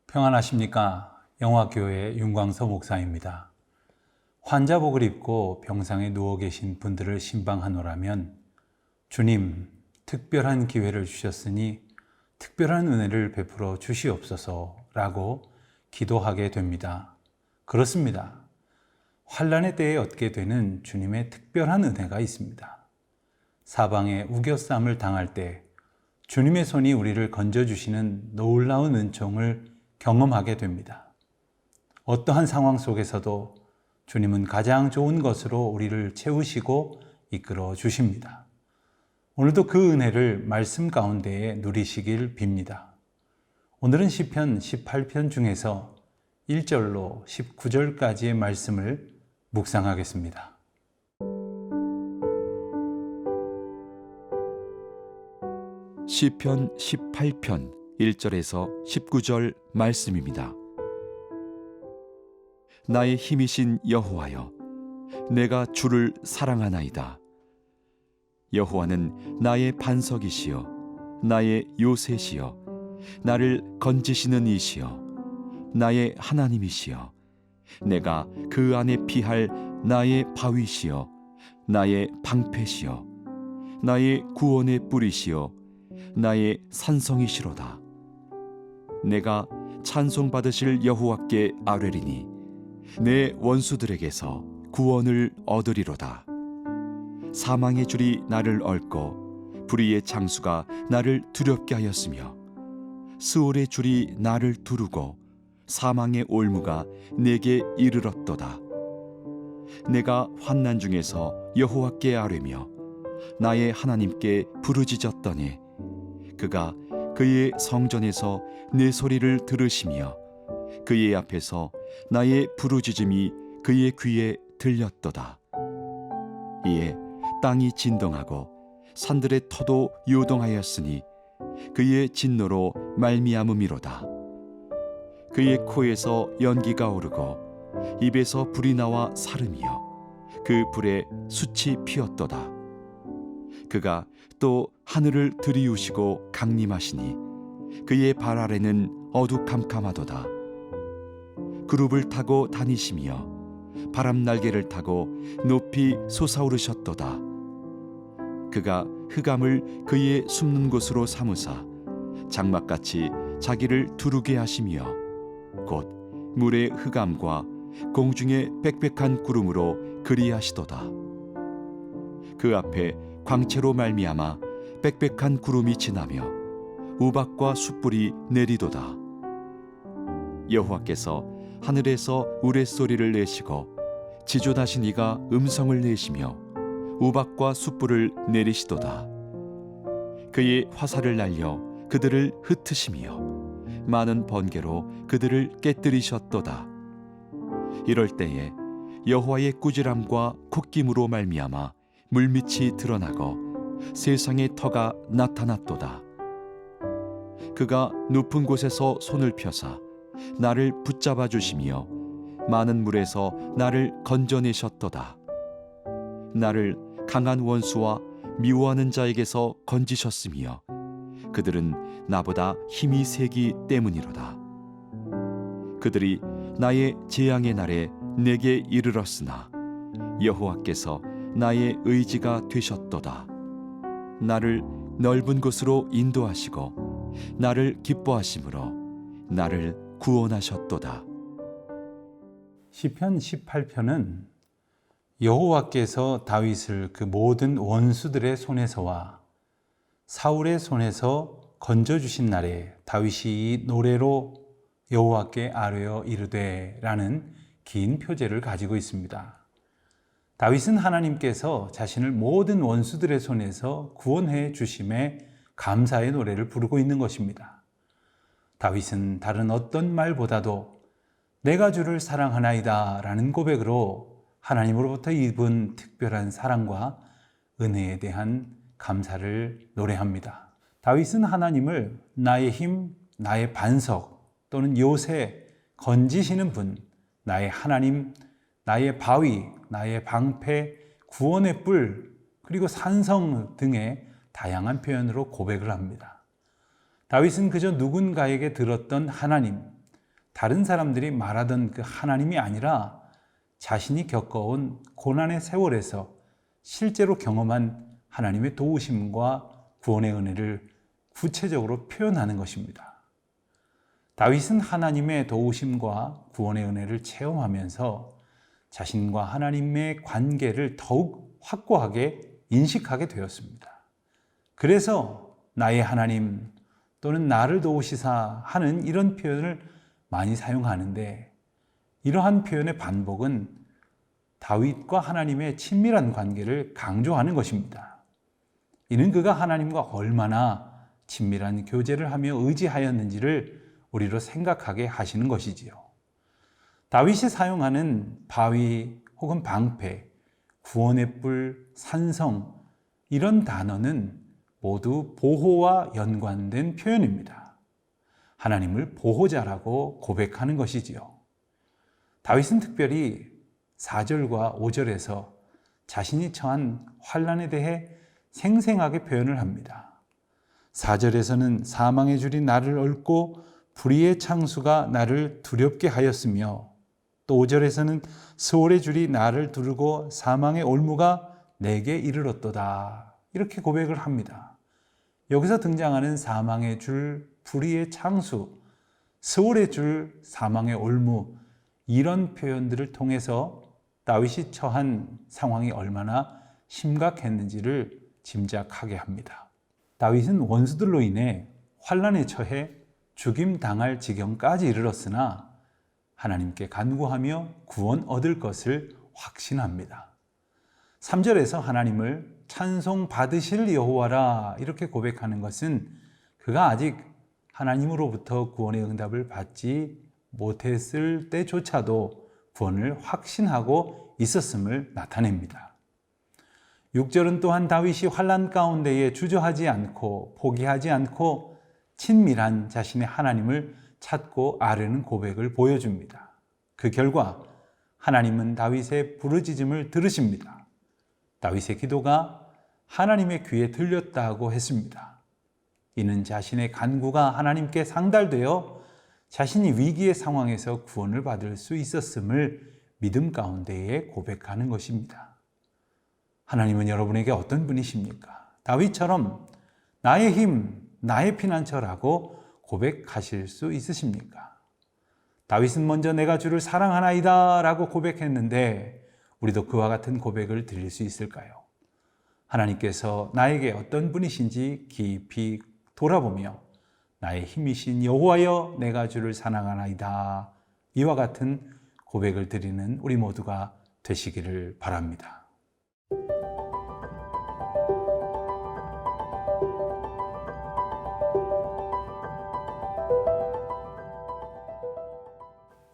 평안하십니까? 영화교회 윤광서 목사입니다. 환자복을 입고 병상에 누워 계신 분들을 신방하노라면 주님, 특별한 기회를 주셨으니 특별한 은혜를 베풀어 주시옵소서라고 기도하게 됩니다. 그렇습니다. 환난의 때에 얻게 되는 주님의 특별한 은혜가 있습니다. 사방에 우겨쌈을 당할 때 주님의 손이 우리를 건져주시는 놀라운 은총을 경험하게 됩니다. 어떠한 상황 속에서도 주님은 가장 좋은 것으로 우리를 채우시고 이끌어 주십니다. 오늘도 그 은혜를 말씀 가운데에 누리시길 빕니다. 오늘은 시편 18편 중에서 1절로 19절까지의 말씀을 묵상하겠습니다. 시편 18편 1절에서 19절 말씀입니다. 나의 힘이신 여호와여, 내가 주를 사랑하나이다. 여호와는 나의 반석이시여, 나의 요새시여, 나를 건지시는 이시여, 나의 하나님이시여, 내가 그 안에 피할 나의 바위시여, 나의 방패시여, 나의 구원의 뿌리시여, 나의 산성이시로다. 내가 찬송받으실 여호와께 아뢰리니 내 원수들에게서 구원을 얻으리로다. 사망의 줄이 나를 얽고 불의의 장수가 나를 두렵게 하였으며 스올의 줄이 나를 두르고 사망의 올무가 내게 이르렀도다. 내가 환난 중에서 여호와께 아뢰며 나의 하나님께 부르짖었더니 그가 그의 성전에서 내 소리를 들으시며 그의 앞에서 나의 부르짖음이 그의 귀에 들렸도다. 이에 땅이 진동하고 산들의 터도 요동하였으니 그의 진노로 말미암음이로다. 그의 코에서 연기가 오르고 입에서 불이 나와 사름이여 그 불에 숯이 피었도다. 그가 또 하늘을 들이우시고 강림하시니 그의 발 아래는 어두캄캄하도다. 그룹을 타고 다니시며 바람 날개를 타고 높이 솟아오르셨도다. 그가 흑암을 그의 숨는 곳으로 삼으사 장막같이 자기를 두르게 하시며 곧 물의 흑암과 공중의 빽빽한 구름으로 그리하시도다. 그 앞에 광채로 말미암아 빽빽한 구름이 지나며 우박과 숯불이 내리도다. 여호와께서 하늘에서 우레소리를 내시고 지존하신 이가 음성을 내시며 우박과 숯불을 내리시도다. 그의 화살을 날려 그들을 흩으시며 많은 번개로 그들을 깨뜨리셨도다. 이럴 때에 여호와의 꾸지람과 콧김으로 말미암아 물밑이 드러나고 세상의 터가 나타났도다. 그가 높은 곳에서 손을 펴사 나를 붙잡아 주시며 많은 물에서 나를 건져내셨도다. 나를 강한 원수와 미워하는 자에게서 건지셨으며 그들은 나보다 힘이 세기 때문이로다. 그들이 나의 재앙의 날에 내게 이르렀으나 여호와께서 나의 의지가 되셨도다. 나를 넓은 곳으로 인도하시고 나를 기뻐하심으로 나를 구원하셨도다. 시편 18편은 여호와께서 다윗을 그 모든 원수들의 손에서와 사울의 손에서 건져주신 날에 다윗이 이 노래로 여호와께 아뢰어 이르되 라는 긴 표제를 가지고 있습니다. 다윗은 하나님께서 자신을 모든 원수들의 손에서 구원해 주심에 감사의 노래를 부르고 있는 것입니다. 다윗은 다른 어떤 말보다도 내가 주를 사랑하나이다 라는 고백으로 하나님으로부터 입은 특별한 사랑과 은혜에 대한 감사를 노래합니다. 다윗은 하나님을 나의 힘, 나의 반석 또는 요새, 건지시는 분, 나의 하나님, 나의 바위, 나의 방패, 구원의 뿔, 그리고 산성 등의 다양한 표현으로 고백을 합니다. 다윗은 그저 누군가에게 들었던 하나님, 다른 사람들이 말하던 그 하나님이 아니라 자신이 겪어온 고난의 세월에서 실제로 경험한 하나님의 도우심과 구원의 은혜를 구체적으로 표현하는 것입니다. 다윗은 하나님의 도우심과 구원의 은혜를 체험하면서 자신과 하나님의 관계를 더욱 확고하게 인식하게 되었습니다. 그래서 나의 하나님 또는 나를 도우시사 하는 이런 표현을 많이 사용하는데, 이러한 표현의 반복은 다윗과 하나님의 친밀한 관계를 강조하는 것입니다. 이는 그가 하나님과 얼마나 친밀한 교제를 하며 의지하였는지를 우리로 생각하게 하시는 것이지요. 다윗이 사용하는 바위 혹은 방패, 구원의 뿔, 산성, 이런 단어는 모두 보호와 연관된 표현입니다. 하나님을 보호자라고 고백하는 것이지요. 다윗은 특별히 4절과 5절에서 자신이 처한 환난에 대해 생생하게 표현을 합니다. 4절에서는 사망의 줄이 나를 얽고 불의의 창수가 나를 두렵게 하였으며, 또 5절에서는 스올의 줄이 나를 두르고 사망의 올무가 내게 이르렀도다, 이렇게 고백을 합니다. 여기서 등장하는 사망의 줄, 불의의 창수, 스올의 줄, 사망의 올무, 이런 표현들을 통해서 다윗이 처한 상황이 얼마나 심각했는지를 짐작하게 합니다. 다윗은 원수들로 인해 환난에 처해 죽임 당할 지경까지 이르렀으나 하나님께 간구하며 구원 얻을 것을 확신합니다. 3절에서 하나님을 찬송 받으실 여호와라 이렇게 고백하는 것은 그가 아직 하나님으로부터 구원의 응답을 받지 못했을 때조차도 구원을 확신하고 있었음을 나타냅니다. 6절은 또한 다윗이 환난 가운데에 주저하지 않고 포기하지 않고 친밀한 자신의 하나님을 찾고 아뢰는 고백을 보여줍니다. 그 결과 하나님은 다윗의 부르짖음을 들으십니다. 다윗의 기도가 하나님의 귀에 들렸다고 했습니다. 이는 자신의 간구가 하나님께 상달되어 자신이 위기의 상황에서 구원을 받을 수 있었음을 믿음 가운데에 고백하는 것입니다. 하나님은 여러분에게 어떤 분이십니까? 다윗처럼 나의 힘, 나의 피난처라고 고백하실 수 있으십니까? 다윗은 먼저 내가 주를 사랑하나이다 라고 고백했는데 우리도 그와 같은 고백을 드릴 수 있을까요? 하나님께서 나에게 어떤 분이신지 깊이 돌아보며 나의 힘이신 여호와여 내가 주를 사랑하나이다, 이와 같은 고백을 드리는 우리 모두가 되시기를 바랍니다.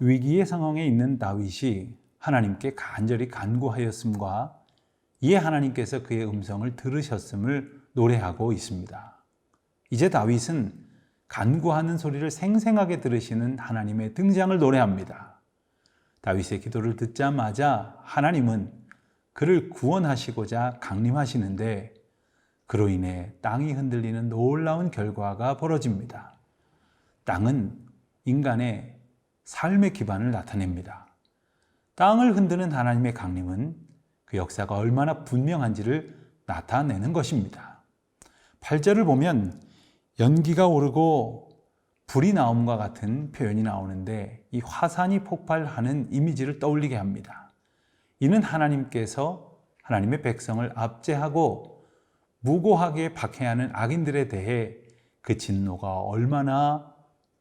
위기의 상황에 있는 다윗이 하나님께 간절히 간구하였음과 이에 하나님께서 그의 음성을 들으셨음을 노래하고 있습니다. 이제 다윗은 간구하는 소리를 생생하게 들으시는 하나님의 등장을 노래합니다. 다윗의 기도를 듣자마자 하나님은 그를 구원하시고자 강림하시는데 그로 인해 땅이 흔들리는 놀라운 결과가 벌어집니다. 땅은 인간의 삶의 기반을 나타냅니다. 땅을 흔드는 하나님의 강림은 그 역사가 얼마나 분명한지를 나타내는 것입니다. 8절을 보면 연기가 오르고 불이 나옴과 같은 표현이 나오는데 이 화산이 폭발하는 이미지를 떠올리게 합니다. 이는 하나님께서 하나님의 백성을 압제하고 무고하게 박해하는 악인들에 대해 그 진노가 얼마나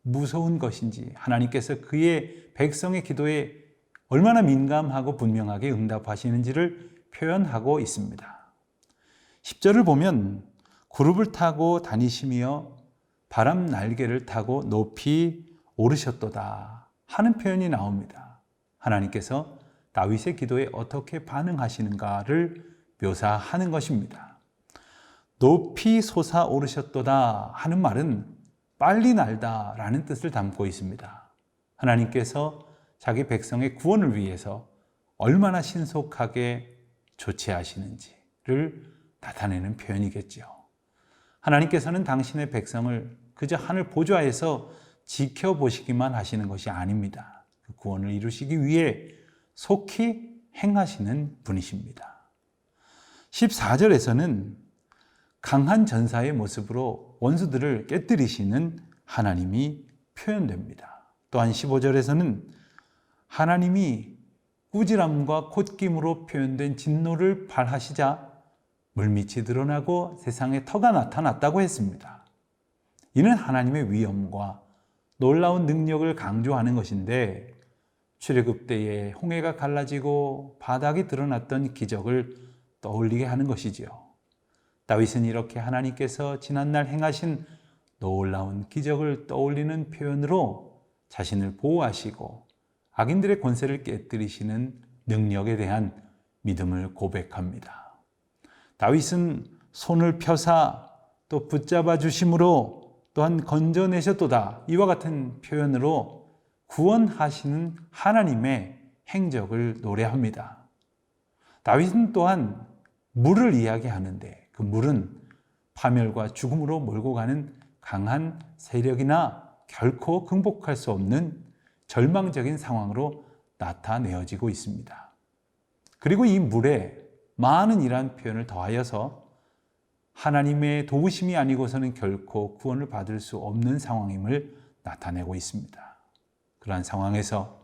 무서운 것인지, 하나님께서 그의 백성의 기도에 얼마나 민감하고 분명하게 응답하시는지를 표현하고 있습니다. 10절을 보면 구룹을 타고 다니시며 바람 날개를 타고 높이 오르셨도다 하는 표현이 나옵니다. 하나님께서 다윗의 기도에 어떻게 반응하시는가를 묘사하는 것입니다. 높이 솟아오르셨도다 하는 말은 빨리 날다 라는 뜻을 담고 있습니다. 하나님께서 자기 백성의 구원을 위해서 얼마나 신속하게 조치하시는지를 나타내는 표현이겠죠. 하나님께서는 당신의 백성을 그저 하늘 보좌에서 지켜보시기만 하시는 것이 아닙니다. 그 구원을 이루시기 위해 속히 행하시는 분이십니다. 14절에서는 강한 전사의 모습으로 원수들을 깨뜨리시는 하나님이 표현됩니다. 또한 15절에서는 하나님이 꾸지람과 콧김으로 표현된 진노를 발하시자 물밑이 드러나고 세상에 터가 나타났다고 했습니다. 이는 하나님의 위엄과 놀라운 능력을 강조하는 것인데 출애굽 때에 홍해가 갈라지고 바닥이 드러났던 기적을 떠올리게 하는 것이지요. 다윗은 이렇게 하나님께서 지난날 행하신 놀라운 기적을 떠올리는 표현으로 자신을 보호하시고 악인들의 권세를 깨뜨리시는 능력에 대한 믿음을 고백합니다. 다윗은 손을 펴사 또 붙잡아 주심으로 또한 건져내셨도다. 이와 같은 표현으로 구원하시는 하나님의 행적을 노래합니다. 다윗은 또한 물을 이야기하는데 그 물은 파멸과 죽음으로 몰고 가는 강한 세력이나 결코 극복할 수 없는 절망적인 상황으로 나타내어지고 있습니다. 그리고 이 물에 많은 이러한 표현을 더하여서 하나님의 도우심이 아니고서는 결코 구원을 받을 수 없는 상황임을 나타내고 있습니다. 그러한 상황에서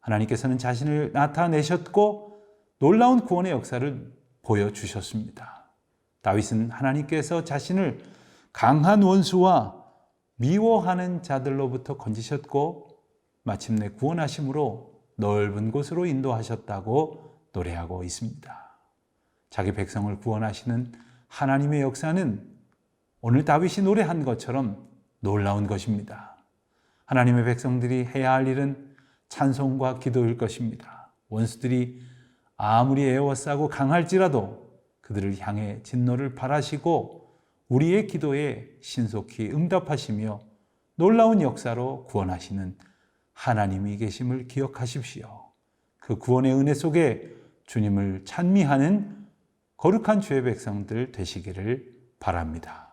하나님께서는 자신을 나타내셨고 놀라운 구원의 역사를 보여주셨습니다. 다윗은 하나님께서 자신을 강한 원수와 미워하는 자들로부터 건지셨고 마침내 구원하심으로 넓은 곳으로 인도하셨다고 노래하고 있습니다. 자기 백성을 구원하시는 하나님의 역사는 오늘 다윗이 노래한 것처럼 놀라운 것입니다. 하나님의 백성들이 해야 할 일은 찬송과 기도일 것입니다. 원수들이 아무리 애워싸고 강할지라도 그들을 향해 진노를 발하시고 우리의 기도에 신속히 응답하시며 놀라운 역사로 구원하시는 하나님이 계심을 기억하십시오. 그 구원의 은혜 속에 주님을 찬미하는 거룩한 주의 백성들 되시기를 바랍니다.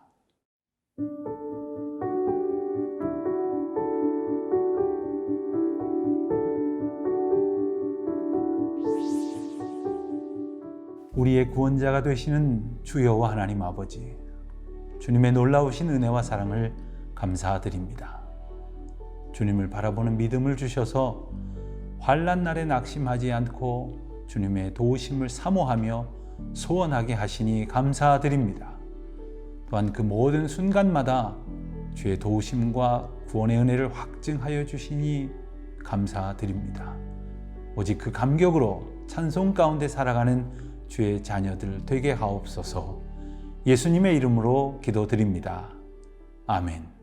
우리의 구원자가 되시는 주 여호와 하나님 아버지, 주님의 놀라우신 은혜와 사랑을 감사드립니다. 주님을 바라보는 믿음을 주셔서 환난 날에 낙심하지 않고 주님의 도우심을 사모하며 소원하게 하시니 감사드립니다. 또한 그 모든 순간마다 주의 도우심과 구원의 은혜를 확증하여 주시니 감사드립니다. 오직 그 감격으로 찬송 가운데 살아가는 주의 자녀들 되게 하옵소서. 예수님의 이름으로 기도드립니다. 아멘.